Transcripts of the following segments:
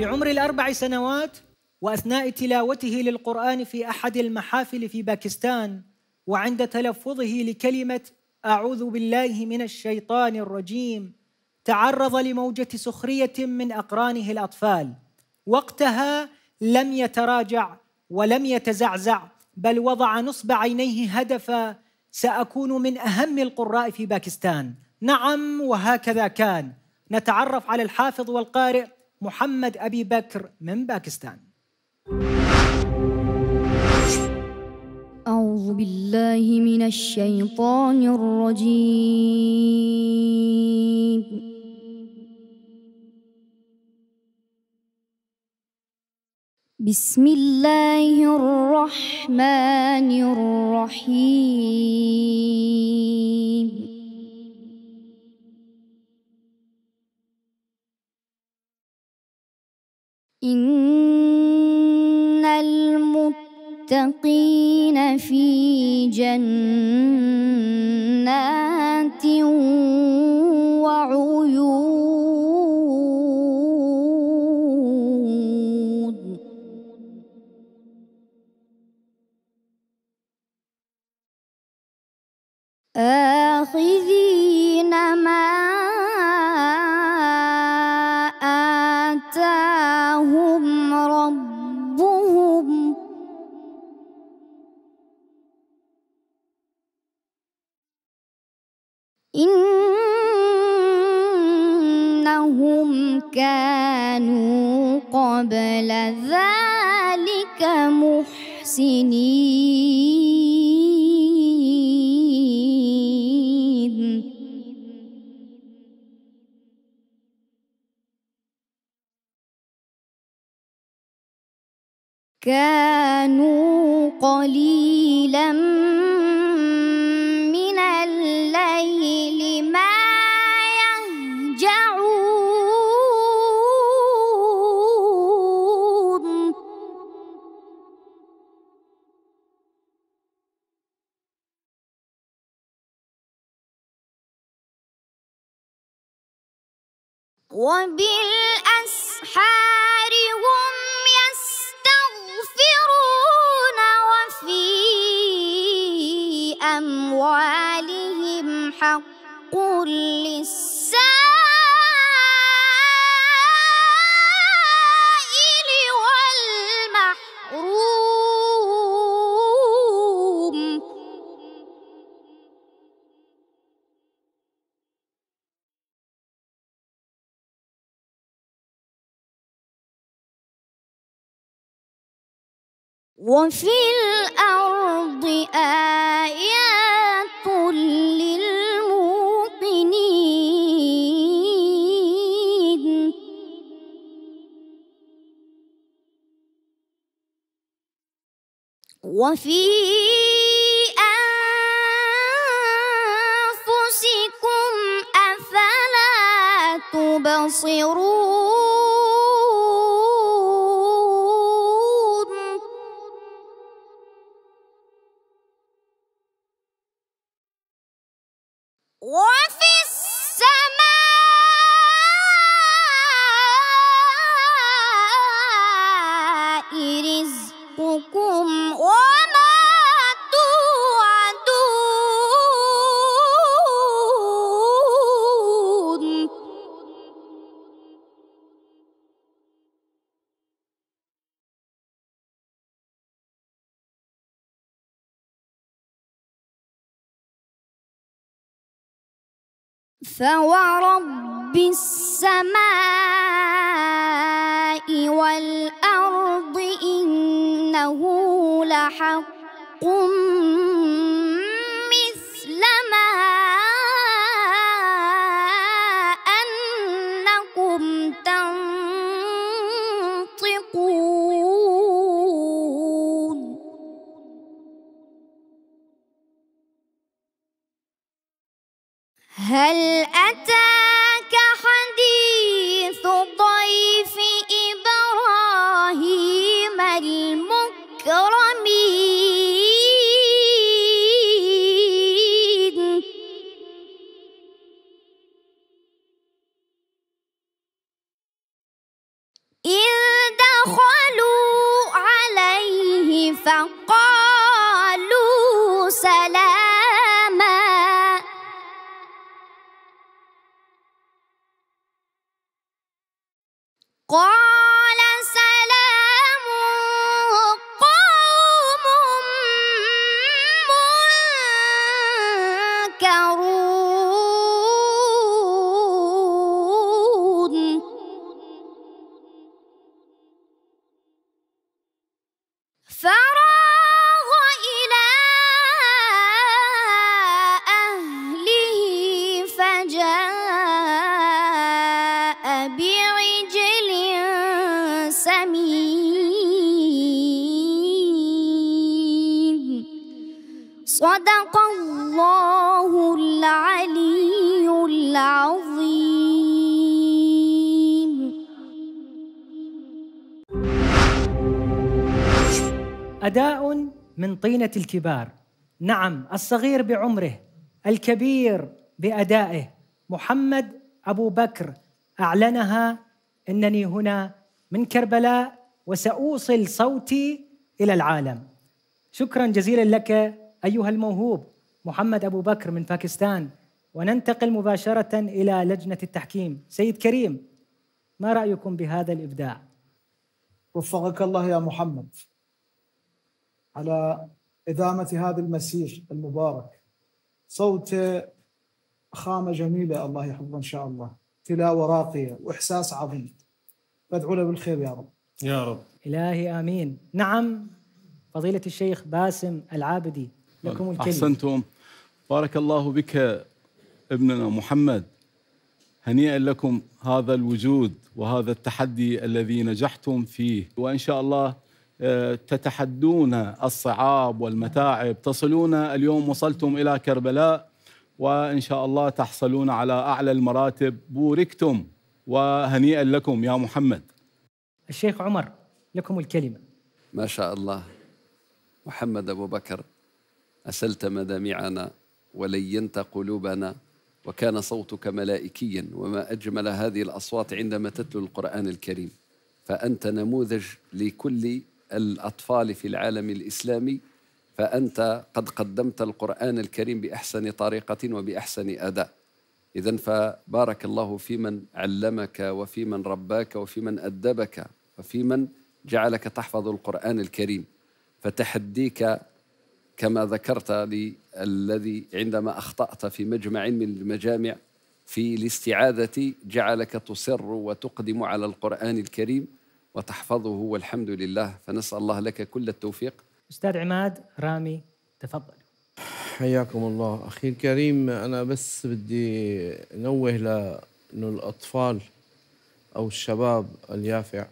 في عمر ال4 سنوات وأثناء تلاوته للقرآن في أحد المحافل في باكستان، وعند تلفظه لكلمة أعوذ بالله من الشيطان الرجيم، تعرض لموجة سخرية من أقرانه الأطفال. وقتها لم يتراجع ولم يتزعزع، بل وضع نصب عينيه هدفا: سأكون من أهم القراء في باكستان. نعم، وهكذا كان. نتعرف على الحافظ والقارئ محمد أبي بكر من باكستان. أعوذ بالله من الشيطان الرجيم. بسم الله الرحمن الرحيم. إن المتقين في جنات وعيون آخذين ما آتاهم ربهم إنهم كانوا قبل ذلك محسنين. كانوا قليلا من الليل ما يهجعون وبالأسحار هم يستغفرون وفي أموالهم حق للسائل والمحروم. وفي الأرض آيات للموقنين. وفي أنفسكم أفلا تبصرون. وفي السماء رزقكم وما توعدون. فورب السماء والأرض إنه لحق مثل ما أنكم تنطقون. هل أتاك حديث فقالوا سلاما قال سلام قوم منكرون فراغ إلى أهله فجاء بعجل سمين صدق الله العلي العظيم. أداء من طينة الكبار. نعم، الصغير بعمره، الكبير بأدائه. محمد أبو بكر أعلنها: إنني هنا من كربلاء وسأوصل صوتي إلى العالم. شكرا جزيلا لك أيها الموهوب محمد أبو بكر من باكستان. وننتقل مباشرة إلى لجنة التحكيم. سيد كريم، ما رأيكم بهذا الإبداع؟ وفقك الله يا محمد على إدامة هذا المسير المبارك. صوت خامة جميلة، الله يحفظه إن شاء الله، تلاوة راقية وإحساس عظيم. بدعو له بالخير يا رب. يا رب. إلهي آمين. نعم، فضيلة الشيخ باسم العابدي، لكم الكلمة. أحسنتم، بارك الله بك ابننا محمد. هنيئا لكم هذا الوجود وهذا التحدي الذي نجحتم فيه، وإن شاء الله تتحدون الصعاب والمتاعب، تصلون اليوم، وصلتم إلى كربلاء، وإن شاء الله تحصلون على أعلى المراتب. بوركتم وهنيئا لكم يا محمد. الشيخ عمر، لكم الكلمة. ما شاء الله، محمد أبو بكر، أسلت مدامعنا ولينت قلوبنا، وكان صوتك ملائكيا، وما أجمل هذه الأصوات عندما تتلو القرآن الكريم. فأنت نموذج لكل الأطفال في العالم الإسلامي، فأنت قد قدمت القرآن الكريم بأحسن طريقة وبأحسن أداء. إذن فبارك الله في من علمك وفي من رباك وفي من أدبك وفي من جعلك تحفظ القرآن الكريم. فتحديك كما ذكرت لي الذي عندما أخطأت في مجمع من المجامع في الاستعاذة جعلك تصر وتقدم على القرآن الكريم وتحفظه، والحمد لله. فنسأل الله لك كل التوفيق. أستاذ عماد رامي، تفضل. حياكم الله أخي الكريم. أنا بس بدي نوه إنه الأطفال أو الشباب اليافع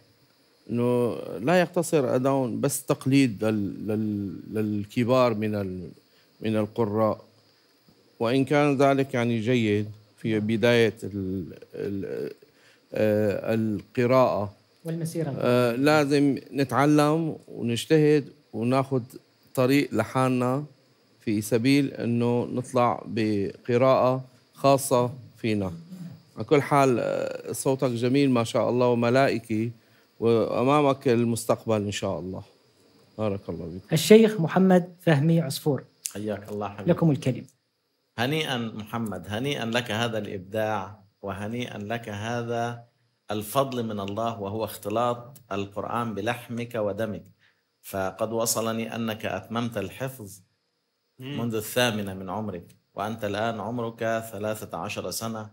إنه لا يقتصر أداؤهم بس تقليد للكبار من القراء، وإن كان ذلك يعني جيد في بداية القراءة والمسيرة. لازم نتعلم ونجتهد وناخذ طريق لحالنا في سبيل أنه نطلع بقراءة خاصة فينا. على كل حال صوتك جميل ما شاء الله وملائكي، وأمامك المستقبل إن شاء الله. بارك الله بك. الشيخ محمد فهمي عصفور، حياك الله حبيبي. لكم الكلمة. هنيئا محمد، هنيئا لك هذا الإبداع، وهنيئا لك هذا الفضل من الله، وهو اختلاط القرآن بلحمك ودمك. فقد وصلني أنك أتممت الحفظ منذ 8 من عمرك، وأنت الآن عمرك 13 سنة.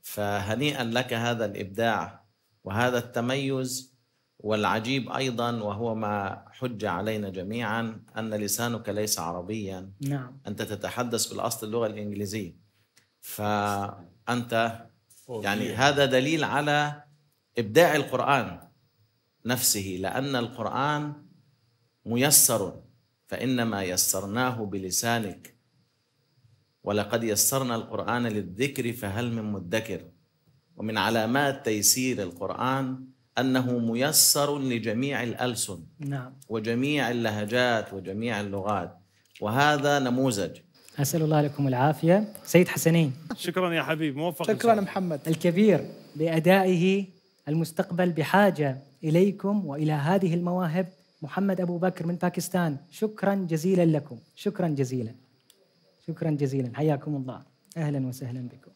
فهنيئا لك هذا الإبداع وهذا التميز. والعجيب أيضا، وهو ما حج علينا جميعا، أن لسانك ليس عربيا. نعم. أنت تتحدث بالأصل اللغة الإنجليزية. فأنت يعني هذا دليل على إبداع القرآن نفسه، لأن القرآن ميسر، فإنما يسرناه بلسانك. ولقد يسرنا القرآن للذكر فهل من مدكر. ومن علامات تيسير القرآن أنه ميسر لجميع الألسن. نعم. وجميع اللهجات وجميع اللغات، وهذا نموذج. أسأل الله لكم العافية. سيد حسنين. شكرا يا حبيب، موفق. شكرا محمد. الكبير بأدائه، المستقبل بحاجة إليكم وإلى هذه المواهب محمد أبو بكر من باكستان، شكرا جزيلا لكم، شكرا جزيلا، شكرا جزيلا، حياكم الله، أهلا وسهلا بكم.